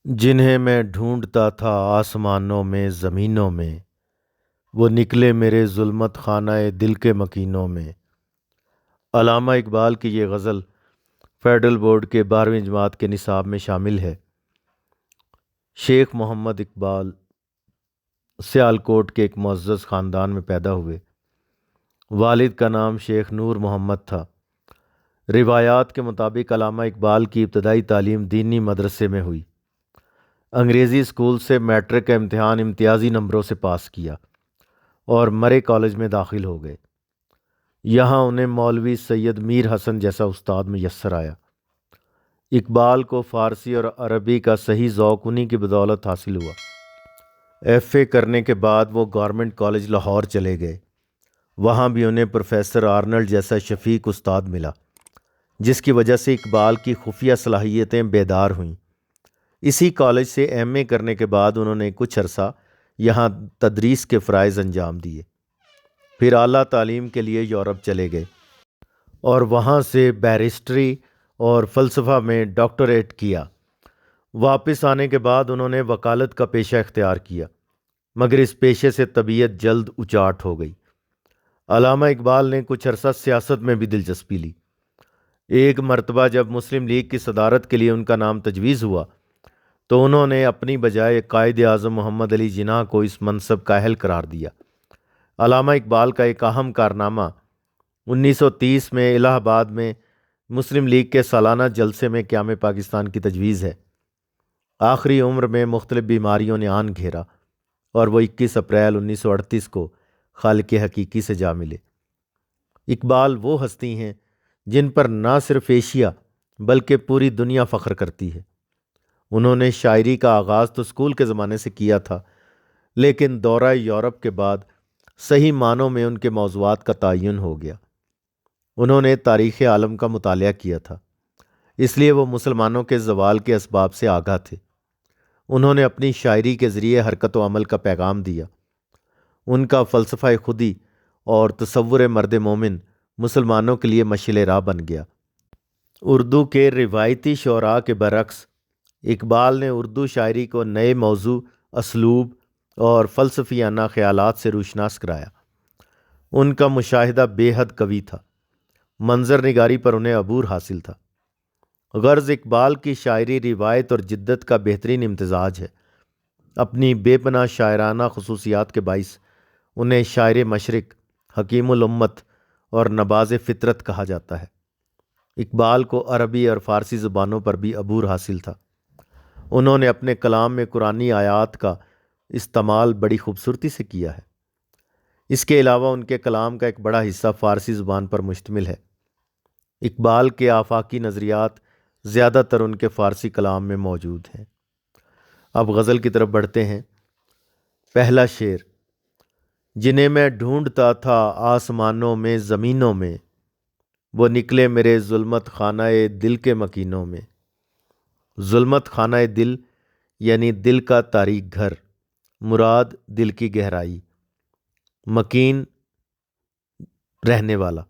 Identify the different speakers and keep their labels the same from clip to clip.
Speaker 1: جنہیں میں ڈھونڈتا تھا آسمانوں میں زمینوں میں، وہ نکلے میرے ظلمت خانہ دل کے مکینوں میں۔ علامہ اقبال کی یہ غزل فیڈرل بورڈ کے 12ویں جماعت کے نصاب میں شامل ہے۔ شیخ محمد اقبال سیالکوٹ کے ایک معزز خاندان میں پیدا ہوئے۔ والد کا نام شیخ نور محمد تھا۔ روایات کے مطابق علامہ اقبال کی ابتدائی تعلیم دینی مدرسے میں ہوئی۔ انگریزی اسکول سے میٹرک کا امتحان امتیازی نمبروں سے پاس کیا اور مرے کالج میں داخل ہو گئے۔ یہاں انہیں مولوی سید میر حسن جیسا استاد میسر آیا۔ اقبال کو فارسی اور عربی کا صحیح ذوق انہی کی بدولت حاصل ہوا۔ ایف اے کرنے کے بعد وہ گورنمنٹ کالج لاہور چلے گئے۔ وہاں بھی انہیں پروفیسر آرنلڈ جیسا شفیق استاد ملا، جس کی وجہ سے اقبال کی خفیہ صلاحیتیں بیدار ہوئیں۔ اسی کالج سے ایم اے کرنے کے بعد انہوں نے کچھ عرصہ یہاں تدریس کے فرائض انجام دیے۔ پھر اعلیٰ تعلیم کے لیے یورپ چلے گئے اور وہاں سے بیرسٹری اور فلسفہ میں ڈاکٹریٹ کیا۔ واپس آنے کے بعد انہوں نے وکالت کا پیشہ اختیار کیا، مگر اس پیشے سے طبیعت جلد اچاٹ ہو گئی۔ علامہ اقبال نے کچھ عرصہ سیاست میں بھی دلچسپی لی۔ ایک مرتبہ جب مسلم لیگ کی صدارت کے لیے ان کا نام تجویز ہوا تو انہوں نے اپنی بجائے قائد اعظم محمد علی جناح کو اس منصب کا اہل قرار دیا۔ علامہ اقبال کا ایک اہم کارنامہ 1930 میں الہ آباد میں مسلم لیگ کے سالانہ جلسے میں قیام پاکستان کی تجویز ہے۔ آخری عمر میں مختلف بیماریوں نے آن گھیرا اور وہ 21 اپریل 1938 کو خالق حقیقی سے جا ملے۔ اقبال وہ ہستی ہیں جن پر نہ صرف ایشیا بلکہ پوری دنیا فخر کرتی ہے۔ انہوں نے شاعری کا آغاز تو اسکول کے زمانے سے کیا تھا، لیکن دورہ یورپ کے بعد صحیح معنوں میں ان کے موضوعات کا تعین ہو گیا۔ انہوں نے تاریخ عالم کا مطالعہ کیا تھا، اس لیے وہ مسلمانوں کے زوال کے اسباب سے آگاہ تھے۔ انہوں نے اپنی شاعری کے ذریعے حرکت و عمل کا پیغام دیا۔ ان کا فلسفہ خودی اور تصور مرد مومن مسلمانوں کے لیے مشعل راہ بن گیا۔ اردو کے روایتی شعراء کے برعکس اقبال نے اردو شاعری کو نئے موضوع، اسلوب اور فلسفیانہ خیالات سے روشناس کرایا۔ ان کا مشاہدہ بے حد قوی تھا، منظر نگاری پر انہیں عبور حاصل تھا۔ غرض اقبال کی شاعری روایت اور جدت کا بہترین امتزاج ہے۔ اپنی بے پناہ شاعرانہ خصوصیات کے باعث انہیں شاعر مشرق، حکیم الامت اور نباز فطرت کہا جاتا ہے۔ اقبال کو عربی اور فارسی زبانوں پر بھی عبور حاصل تھا۔ انہوں نے اپنے کلام میں قرآنی آیات کا استعمال بڑی خوبصورتی سے کیا ہے۔ اس کے علاوہ ان کے کلام کا ایک بڑا حصہ فارسی زبان پر مشتمل ہے۔ اقبال کے آفاقی نظریات زیادہ تر ان کے فارسی کلام میں موجود ہیں۔ اب غزل کی طرف بڑھتے ہیں۔ پہلا شعر: جنہیں میں ڈھونڈتا تھا آسمانوں میں زمینوں میں، وہ نکلے میرے ظلمت خانہ دل کے مکینوں میں۔ ظلمت خانہ دل یعنی دل کا تاریک گھر، مراد دل کی گہرائی، مکین رہنے والا۔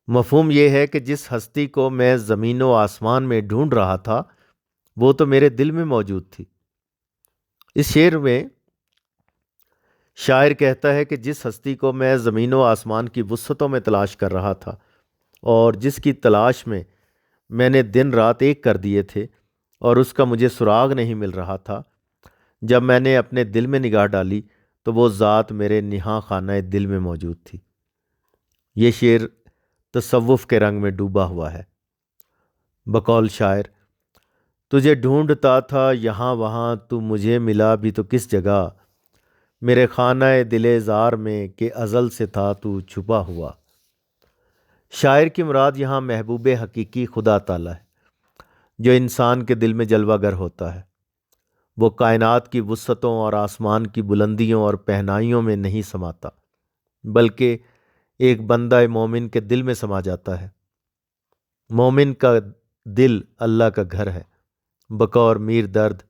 Speaker 1: مفہوم یہ ہے کہ جس ہستی کو میں زمین و آسمان میں ڈھونڈ رہا تھا وہ تو میرے دل میں موجود تھی۔ اس شعر میں شاعر کہتا ہے کہ جس ہستی کو میں زمین و آسمان کی وسعتوں میں تلاش کر رہا تھا اور جس کی تلاش میں نے دن رات ایک کر دیے تھے اور اس کا مجھے سراغ نہیں مل رہا تھا، جب میں نے اپنے دل میں نگاہ ڈالی تو وہ ذات میرے نہاں خانہ دل میں موجود تھی۔ یہ شعر تصوف کے رنگ میں ڈوبا ہوا ہے۔ بقول شاعر: تجھے ڈھونڈتا تھا یہاں وہاں، تو مجھے ملا بھی تو کس جگہ، میرے خانہ دل زار میں کہ ازل سے تھا تو چھپا ہوا۔ شاعر کی مراد یہاں محبوب حقیقی خدا تعالی ہے، جو انسان کے دل میں جلوہ گر ہوتا ہے۔ وہ کائنات کی وسعتوں اور آسمان کی بلندیوں اور پہنائیوں میں نہیں سماتا، بلکہ ایک بندہ مومن کے دل میں سما جاتا ہے۔ مومن کا دل اللہ کا گھر ہے۔ بقول میر درد: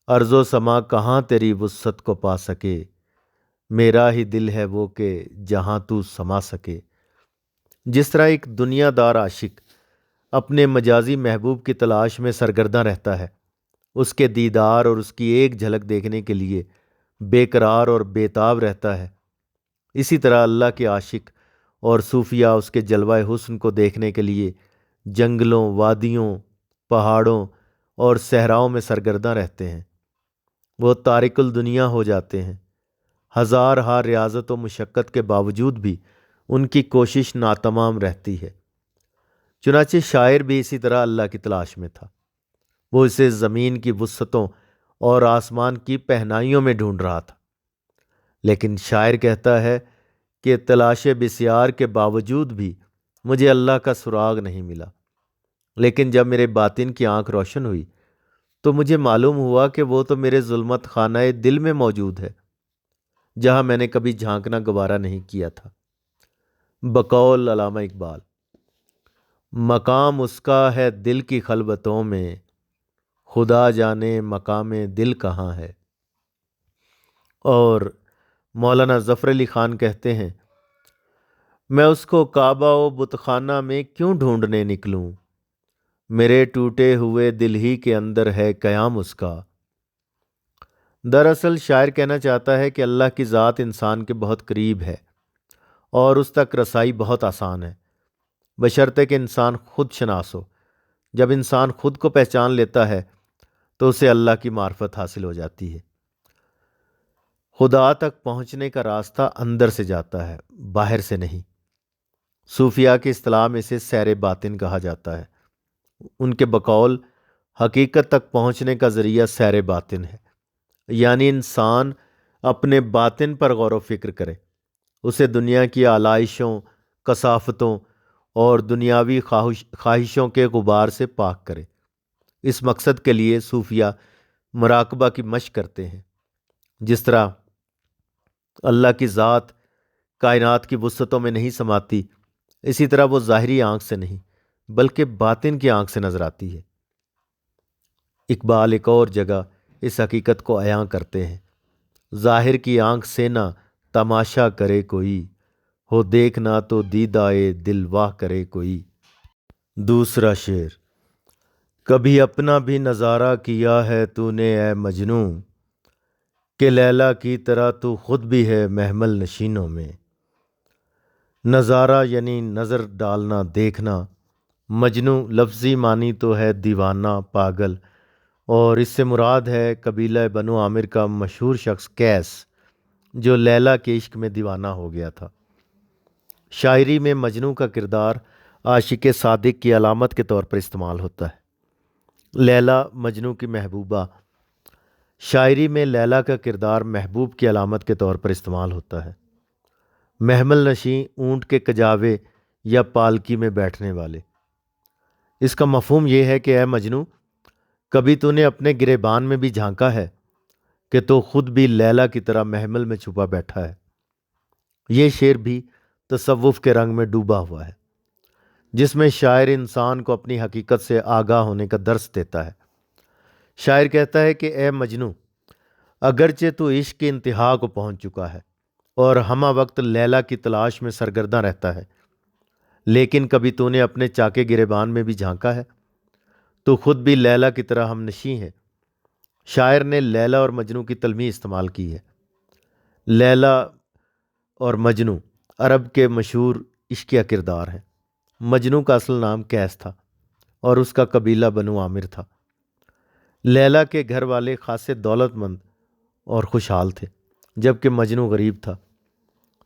Speaker 1: ارض و سما کہاں تیری وسعت کو پا سکے، میرا ہی دل ہے وہ کہ جہاں تو سما سکے۔ جس طرح ایک دنیا دار عاشق اپنے مجازی محبوب کی تلاش میں سرگرداں رہتا ہے، اس کے دیدار اور اس کی ایک جھلک دیکھنے کے لیے بے قرار اور بےتاب رہتا ہے، اسی طرح اللہ کے عاشق اور صوفیہ اس کے جلوہ حسن کو دیکھنے کے لیے جنگلوں، وادیوں، پہاڑوں اور صحراؤں میں سرگرداں رہتے ہیں۔ وہ تارک الدنیا ہو جاتے ہیں۔ ہزار ہار ریاضت و مشقت کے باوجود بھی ان کی کوشش ناتمام رہتی ہے۔ چنانچہ شاعر بھی اسی طرح اللہ کی تلاش میں تھا۔ وہ اسے زمین کی وسعتوں اور آسمان کی پہنائیوں میں ڈھونڈ رہا تھا، لیکن شاعر کہتا ہے کہ تلاش بسیار کے باوجود بھی مجھے اللہ کا سراغ نہیں ملا، لیکن جب میرے باطن کی آنکھ روشن ہوئی تو مجھے معلوم ہوا کہ وہ تو میرے ظلمت خانہ دل میں موجود ہے، جہاں میں نے کبھی جھانکنا گوارا نہیں کیا تھا۔ بقول علامہ اقبال، مقام اس کا ہے دل کی خلوتوں میں، خدا جانے مقام دل کہاں ہے۔ اور مولانا ظفر علی خان کہتے ہیں، میں اس کو کعبہ و بت خانہ میں کیوں ڈھونڈنے نکلوں، میرے ٹوٹے ہوئے دل ہی کے اندر ہے قیام اس کا۔ دراصل شاعر کہنا چاہتا ہے کہ اللہ کی ذات انسان کے بہت قریب ہے اور اس تک رسائی بہت آسان ہے، بشرطے کہ انسان خود شناس ہو۔ جب انسان خود کو پہچان لیتا ہے تو اسے اللہ کی معرفت حاصل ہو جاتی ہے۔ خدا تک پہنچنے کا راستہ اندر سے جاتا ہے، باہر سے نہیں۔ صوفیاء کی اصطلاح میں اسے سیر باطن کہا جاتا ہے۔ ان کے بقول حقیقت تک پہنچنے کا ذریعہ سیر باطن ہے، یعنی انسان اپنے باطن پر غور و فکر کرے، اسے دنیا کی آلائشوں، کثافتوں اور دنیاوی خواہشوں کے غبار سے پاک کرے۔ اس مقصد کے لیے صوفیہ مراقبہ کی مشق کرتے ہیں۔ جس طرح اللہ کی ذات کائنات کی وسعتوں میں نہیں سماتی، اسی طرح وہ ظاہری آنکھ سے نہیں بلکہ باطن کی آنکھ سے نظر آتی ہے۔ اقبال ایک اور جگہ اس حقیقت کو عیاں کرتے ہیں، ظاہر کی آنکھ سے نہ تماشا کرے کوئی، ہو دیکھنا تو دیدائے دل واہ کرے کوئی۔ دوسرا شعر، کبھی اپنا بھی نظارہ کیا ہے تو نے اے مجنوں، کہ لیلا کی طرح تو خود بھی ہے محمل نشینوں میں۔ نظارہ یعنی نظر ڈالنا، دیکھنا۔ مجنوں لفظی معنی تو ہے دیوانہ، پاگل، اور اس سے مراد ہے قبیلہ بنو عامر کا مشہور شخص قیس، جو لیلا کے عشق میں دیوانہ ہو گیا تھا۔ شاعری میں مجنوں کا کردار عاشق صادق کی علامت کے طور پر استعمال ہوتا ہے۔ لیلا مجنوں کی محبوبہ، شاعری میں لیلا کا کردار محبوب کی علامت کے طور پر استعمال ہوتا ہے۔ محمل نشیں، اونٹ کے کجاوے یا پالکی میں بیٹھنے والے۔ اس کا مفہوم یہ ہے کہ اے مجنوں، کبھی تو نے اپنے گریبان میں بھی جھانکا ہے کہ تو خود بھی لیلا کی طرح محمل میں چھپا بیٹھا ہے۔ یہ شعر بھی تصوف کے رنگ میں ڈوبا ہوا ہے، جس میں شاعر انسان کو اپنی حقیقت سے آگاہ ہونے کا درس دیتا ہے۔ شاعر کہتا ہے کہ اے مجنوں، اگرچہ تو عشق کی انتہا کو پہنچ چکا ہے اور ہمہ وقت لیلا کی تلاش میں سرگرداں رہتا ہے، لیکن کبھی تو نے اپنے چاکے گریبان میں بھی جھانکا ہے، تو خود بھی لیلا کی طرح ہم نشیں ہے۔ شاعر نے لیلا اور مجنوں کی تلمیح استعمال کی ہے۔ لیلا اور مجنوں عرب کے مشہور عشقیہ کردار ہیں۔ مجنوں کا اصل نام قیس تھا اور اس کا قبیلہ بنو عامر تھا۔ لیلا کے گھر والے خاصے دولت مند اور خوشحال تھے، جبکہ مجنوں غریب تھا۔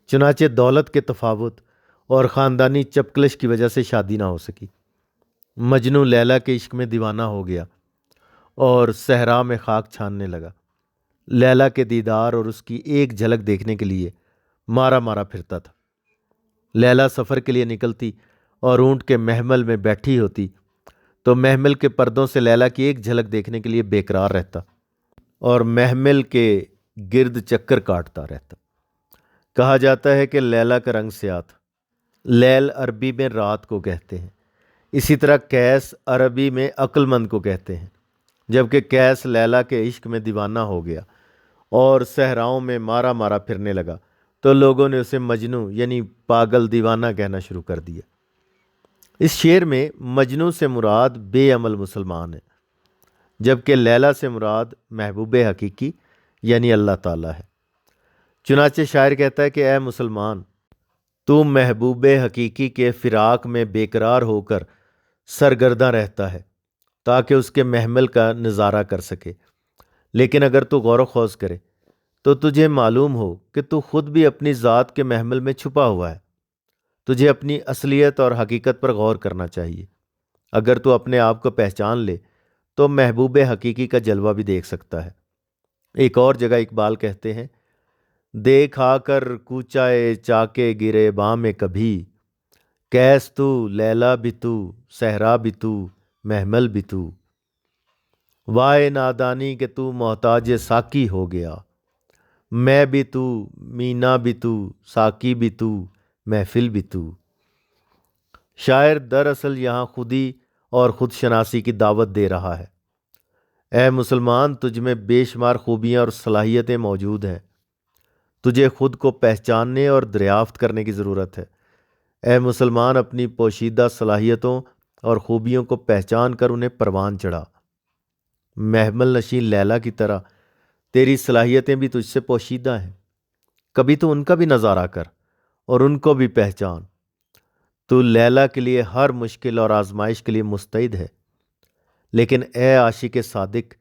Speaker 1: چنانچہ دولت کے تفاوت اور خاندانی چپکلش کی وجہ سے شادی نہ ہو سکی۔ مجنوں لیلا کے عشق میں دیوانہ ہو گیا اور صحرا میں خاک چھاننے لگا۔ لیلا کے دیدار اور اس کی ایک جھلک دیکھنے کے لیے مارا مارا پھرتا تھا۔ لیلا سفر کے لیے نکلتی اور اونٹ کے محمل میں بیٹھی ہوتی تو محمل کے پردوں سے لیلا کی ایک جھلک دیکھنے کے لیے بے قرار رہتا اور محمل کے گرد چکر کاٹتا رہتا۔ کہا جاتا ہے کہ لیلا کا رنگ سیاہ تھا۔ لیل عربی میں رات کو کہتے ہیں، اسی طرح قیس عربی میں عقل مند کو کہتے ہیں۔ جبکہ قیس لیلا کے عشق میں دیوانہ ہو گیا اور صحراؤں میں مارا مارا پھرنے لگا تو لوگوں نے اسے مجنوں یعنی پاگل، دیوانہ کہنا شروع کر دیا۔ اس شعر میں مجنوں سے مراد بے عمل مسلمان ہے، جبکہ لیلا سے مراد محبوب حقیقی یعنی اللہ تعالیٰ ہے۔ چنانچہ شاعر کہتا ہے کہ اے مسلمان، تو محبوب حقیقی کے فراق میں بے قرار ہو کر سرگرداں رہتا ہے تاکہ اس کے محمل کا نظارہ کر سکے، لیکن اگر تو غور و خوض کرے تو تجھے معلوم ہو کہ تو خود بھی اپنی ذات کے محمل میں چھپا ہوا ہے۔ تجھے اپنی اصلیت اور حقیقت پر غور کرنا چاہیے۔ اگر تو اپنے آپ کو پہچان لے تو محبوب حقیقی کا جلوہ بھی دیکھ سکتا ہے۔ ایک اور جگہ اقبال کہتے ہیں، دیکھ آ کر کوچائے چاکے گرے بام کبھی، کیس تو لیلا بھی تو صحرا بھی تو محمل بھی تو، وائے نادانی کہ تو محتاج ساقی ہو گیا، میں بھی تو مینا بھی تو ساقی بھی تو محفل بھی تو۔ شاعر دراصل یہاں خودی اور خود شناسی کی دعوت دے رہا ہے۔ اے مسلمان، تجھ میں بے شمار خوبیاں اور صلاحیتیں موجود ہیں۔ تجھے خود کو پہچاننے اور دریافت کرنے کی ضرورت ہے۔ اے مسلمان، اپنی پوشیدہ صلاحیتوں اور خوبیوں کو پہچان کر انہیں پروان چڑھا۔ محمل نشین لیلا کی طرح تیری صلاحیتیں بھی تجھ سے پوشیدہ ہیں، کبھی تو ان کا بھی نظارہ کر اور ان کو بھی پہچان۔ تو لیلا کے لیے ہر مشکل اور آزمائش کے لیے مستعد ہے، لیکن اے عاشق صادق،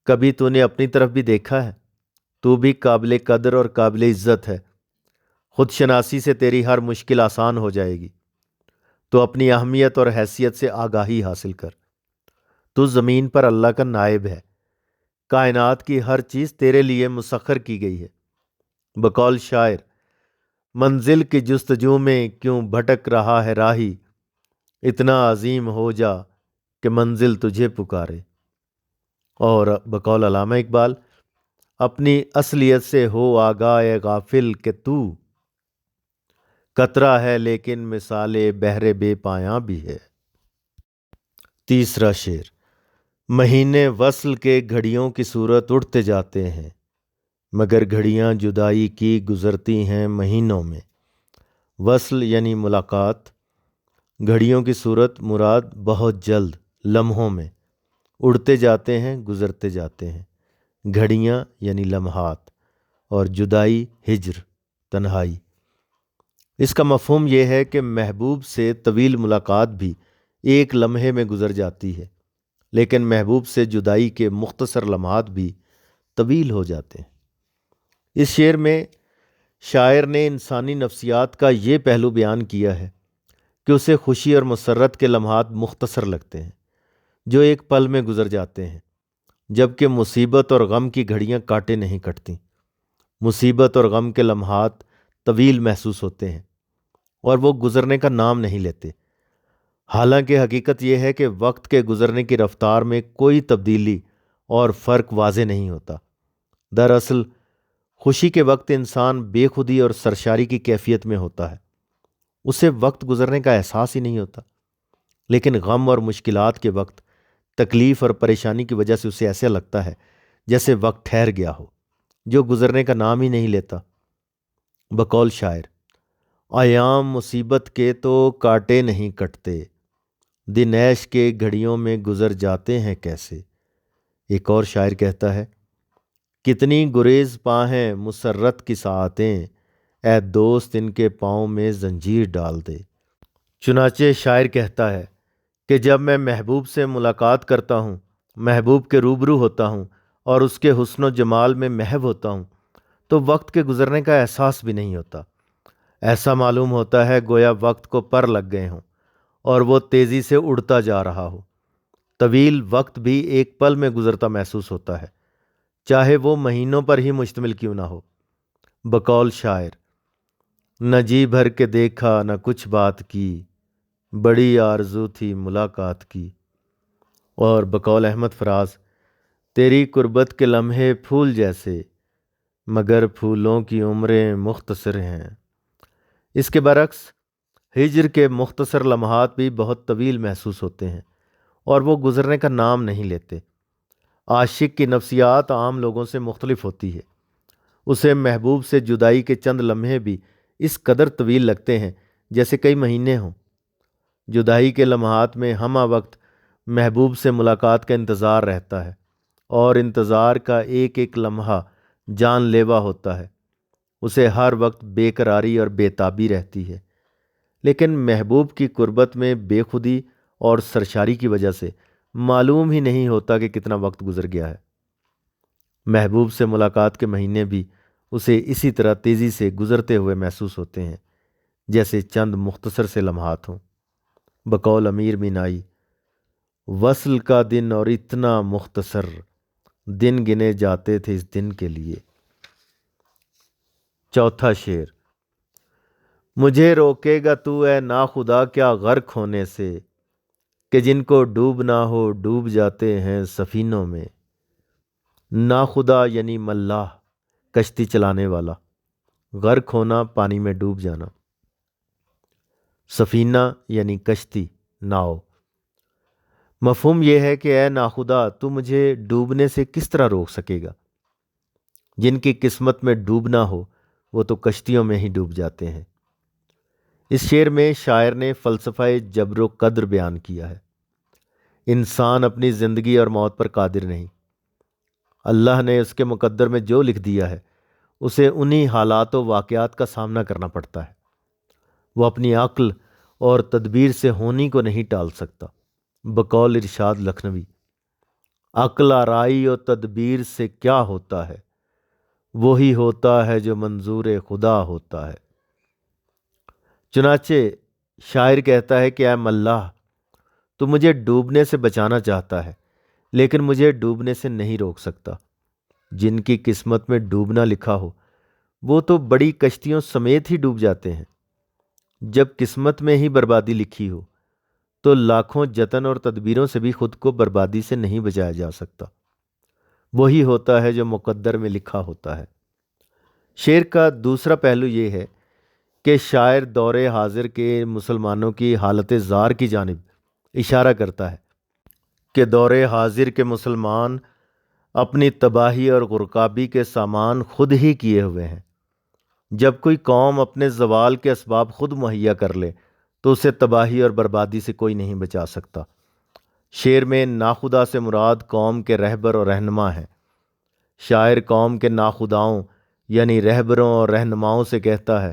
Speaker 1: کبھی تو نے اپنی طرف بھی دیکھا ہے؟ تو بھی قابل قدر اور قابل عزت ہے۔ خود شناسی سے تیری ہر مشکل آسان ہو جائے گی۔ تو اپنی اہمیت اور حیثیت سے آگاہی حاصل کر۔ تو زمین پر اللہ کا نائب ہے، کائنات کی ہر چیز تیرے لیے مسخر کی گئی ہے۔ بقول شاعر، منزل کی جستجو میں کیوں بھٹک رہا ہے راہی، اتنا عظیم ہو جا کہ منزل تجھے پکارے۔ اور بقول علامہ اقبال، اپنی اصلیت سے ہو آگاہ اے غافل کہ تو قطرہ ہے لیکن مثال بحر بے پایاں بھی ہے۔ تیسرا شعر، مہینے وصل کے گھڑیوں کی صورت اٹھتے جاتے ہیں، مگر گھڑیاں جدائی کی گزرتی ہیں مہینوں میں۔ وصل یعنی ملاقات، گھڑیوں کی صورت مراد بہت جلد، لمحوں میں، اڑتے جاتے ہیں گزرتے جاتے ہیں، گھڑیاں یعنی لمحات، اور جدائی ہجر تنہائی۔ اس کا مفہوم یہ ہے کہ محبوب سے طویل ملاقات بھی ایک لمحے میں گزر جاتی ہے، لیکن محبوب سے جدائی کے مختصر لمحات بھی طویل ہو جاتے ہیں۔ اس شعر میں شاعر نے انسانی نفسیات کا یہ پہلو بیان کیا ہے کہ اسے خوشی اور مسرت کے لمحات مختصر لگتے ہیں جو ایک پل میں گزر جاتے ہیں، جبکہ مصیبت اور غم کی گھڑیاں کاٹے نہیں کٹتی۔ مصیبت اور غم کے لمحات طویل محسوس ہوتے ہیں اور وہ گزرنے کا نام نہیں لیتے۔ حالانکہ حقیقت یہ ہے کہ وقت کے گزرنے کی رفتار میں کوئی تبدیلی اور فرق واضح نہیں ہوتا۔ دراصل خوشی کے وقت انسان بے خودی اور سرشاری کی کیفیت میں ہوتا ہے، اسے وقت گزرنے کا احساس ہی نہیں ہوتا، لیکن غم اور مشکلات کے وقت تکلیف اور پریشانی کی وجہ سے اسے ایسا لگتا ہے جیسے وقت ٹھہر گیا ہو جو گزرنے کا نام ہی نہیں لیتا۔ بقول شاعر، ایام مصیبت کے تو کاٹے نہیں کٹتے، دن عیش کے گھڑیوں میں گزر جاتے ہیں کیسے۔ ایک اور شاعر کہتا ہے، کتنی گریز پاہیں مسرت کی ساعتیں، اے دوست ان کے پاؤں میں زنجیر ڈال دے۔ چنانچہ شاعر کہتا ہے کہ جب میں محبوب سے ملاقات کرتا ہوں، محبوب کے روبرو ہوتا ہوں اور اس کے حسن و جمال میں محو ہوتا ہوں تو وقت کے گزرنے کا احساس بھی نہیں ہوتا۔ ایسا معلوم ہوتا ہے گویا وقت کو پر لگ گئے ہوں اور وہ تیزی سے اڑتا جا رہا ہو۔ طویل وقت بھی ایک پل میں گزرتا محسوس ہوتا ہے، چاہے وہ مہینوں پر ہی مشتمل کیوں نہ ہو۔ بقول شاعر، نہ جی بھر کے دیکھا نہ کچھ بات کی، بڑی آرزو تھی ملاقات کی۔ اور بقول احمد فراز، تیری قربت کے لمحے پھول جیسے، مگر پھولوں کی عمریں مختصر ہیں۔ اس کے برعکس ہجر کے مختصر لمحات بھی بہت طویل محسوس ہوتے ہیں اور وہ گزرنے کا نام نہیں لیتے۔ عاشق کی نفسیات عام لوگوں سے مختلف ہوتی ہے۔ اسے محبوب سے جدائی کے چند لمحے بھی اس قدر طویل لگتے ہیں جیسے کئی مہینے ہوں۔ جدائی کے لمحات میں ہمہ وقت محبوب سے ملاقات کا انتظار رہتا ہے اور انتظار کا ایک ایک لمحہ جان لیوا ہوتا ہے۔ اسے ہر وقت بے قراری اور بے تابی رہتی ہے، لیکن محبوب کی قربت میں بے خودی اور سرشاری کی وجہ سے معلوم ہی نہیں ہوتا کہ کتنا وقت گزر گیا ہے۔ محبوب سے ملاقات کے مہینے بھی اسے اسی طرح تیزی سے گزرتے ہوئے محسوس ہوتے ہیں جیسے چند مختصر سے لمحات ہوں۔ بقول امیر مینائی، وصل کا دن اور اتنا مختصر، دن گنے جاتے تھے اس دن کے لیے۔ چوتھا شعر، مجھے روکے گا تو اے ناخدا کیا غرق ہونے سے، کہ جن کو ڈوبنا ہو ڈوب جاتے ہیں سفینوں میں۔ ناخدا یعنی ملاح، کشتی چلانے والا، غرق ہونا پانی میں ڈوب جانا، سفینہ یعنی کشتی، ناؤ۔ مفہوم یہ ہے کہ اے ناخدا تو مجھے ڈوبنے سے کس طرح روک سکے گا؟ جن کی قسمت میں ڈوبنا ہو وہ تو کشتیوں میں ہی ڈوب جاتے ہیں۔ اس شعر میں شاعر نے فلسفہ جبر و قدر بیان کیا ہے۔ انسان اپنی زندگی اور موت پر قادر نہیں، اللہ نے اس کے مقدر میں جو لکھ دیا ہے اسے انہی حالات و واقعات کا سامنا کرنا پڑتا ہے۔ وہ اپنی عقل اور تدبیر سے ہونی کو نہیں ٹال سکتا۔ بقول ارشاد لکھنوی، عقل آرائی و تدبیر سے کیا ہوتا ہے، وہی ہوتا ہے جو منظور خدا ہوتا ہے۔ چنانچہ شاعر کہتا ہے کہ اے ملاح تو مجھے ڈوبنے سے بچانا چاہتا ہے لیکن مجھے ڈوبنے سے نہیں روک سکتا۔ جن کی قسمت میں ڈوبنا لکھا ہو وہ تو بڑی کشتیوں سمیت ہی ڈوب جاتے ہیں۔ جب قسمت میں ہی بربادی لکھی ہو تو لاکھوں جتن اور تدبیروں سے بھی خود کو بربادی سے نہیں بچایا جا سکتا۔ وہی ہوتا ہے جو مقدر میں لکھا ہوتا ہے۔ شعر کا دوسرا پہلو یہ ہے کہ شاعر دور حاضر کے مسلمانوں کی حالت زار کی جانب اشارہ کرتا ہے کہ دور حاضر کے مسلمان اپنی تباہی اور غرقابی کے سامان خود ہی کیے ہوئے ہیں۔ جب کوئی قوم اپنے زوال کے اسباب خود مہیا کر لے تو اسے تباہی اور بربادی سے کوئی نہیں بچا سکتا۔ شعر میں ناخدا سے مراد قوم کے رہبر اور رہنما ہیں۔ شاعر قوم کے ناخداؤں یعنی رہبروں اور رہنماؤں سے کہتا ہے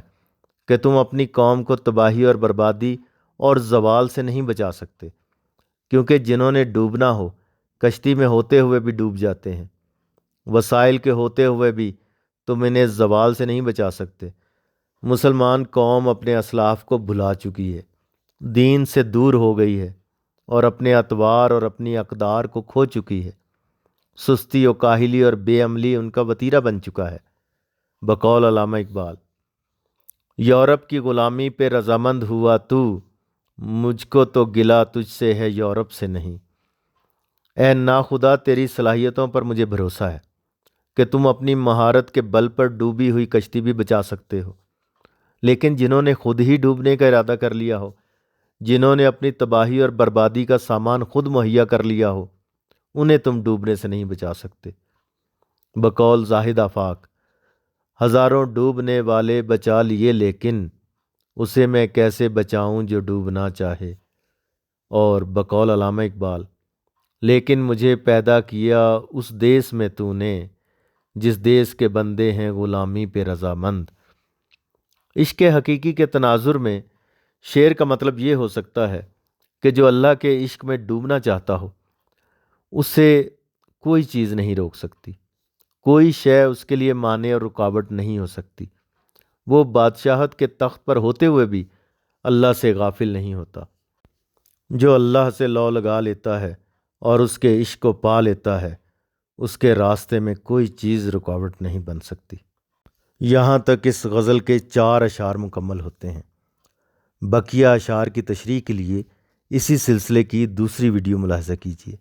Speaker 1: کہ تم اپنی قوم کو تباہی اور بربادی اور زوال سے نہیں بچا سکتے، کیونکہ جنہوں نے ڈوبنا ہو کشتی میں ہوتے ہوئے بھی ڈوب جاتے ہیں۔ وسائل کے ہوتے ہوئے بھی تم انہیں زوال سے نہیں بچا سکتے۔ مسلمان قوم اپنے اسلاف کو بھلا چکی ہے، دین سے دور ہو گئی ہے اور اپنے اطوار اور اپنی اقدار کو کھو چکی ہے۔ سستی و کاہلی اور بے عملی ان کا وتیرہ بن چکا ہے۔ بقول علامہ اقبال، یورپ کی غلامی پہ رضامند ہوا تو، مجھ کو تو گلہ تجھ سے ہے یورپ سے نہیں۔ اے ناخدا تیری صلاحیتوں پر مجھے بھروسہ ہے کہ تم اپنی مہارت کے بل پر ڈوبی ہوئی کشتی بھی بچا سکتے ہو، لیکن جنہوں نے خود ہی ڈوبنے کا ارادہ کر لیا ہو، جنہوں نے اپنی تباہی اور بربادی کا سامان خود مہیا کر لیا ہو، انہیں تم ڈوبنے سے نہیں بچا سکتے۔ بقول زاہد آفاق، ہزاروں ڈوبنے والے بچا لیے لیکن اسے میں کیسے بچاؤں جو ڈوبنا چاہے۔ اور بقول علامہ اقبال، لیکن مجھے پیدا کیا اس دیس میں تو نے، جس دیس کے بندے ہیں غلامی پہ رضامند۔ عشق حقیقی کے تناظر میں شعر کا مطلب یہ ہو سکتا ہے کہ جو اللہ کے عشق میں ڈوبنا چاہتا ہو اسے کوئی چیز نہیں روک سکتی، کوئی شے اس کے لیے مانع اور رکاوٹ نہیں ہو سکتی۔ وہ بادشاہت کے تخت پر ہوتے ہوئے بھی اللہ سے غافل نہیں ہوتا۔ جو اللہ سے لو لگا لیتا ہے اور اس کے عشق کو پا لیتا ہے، اس کے راستے میں کوئی چیز رکاوٹ نہیں بن سکتی۔ یہاں تک اس غزل کے 4 اشعار مکمل ہوتے ہیں۔ بقیہ اشعار کی تشریح کے لیے اسی سلسلے کی دوسری ویڈیو ملاحظہ کیجیے۔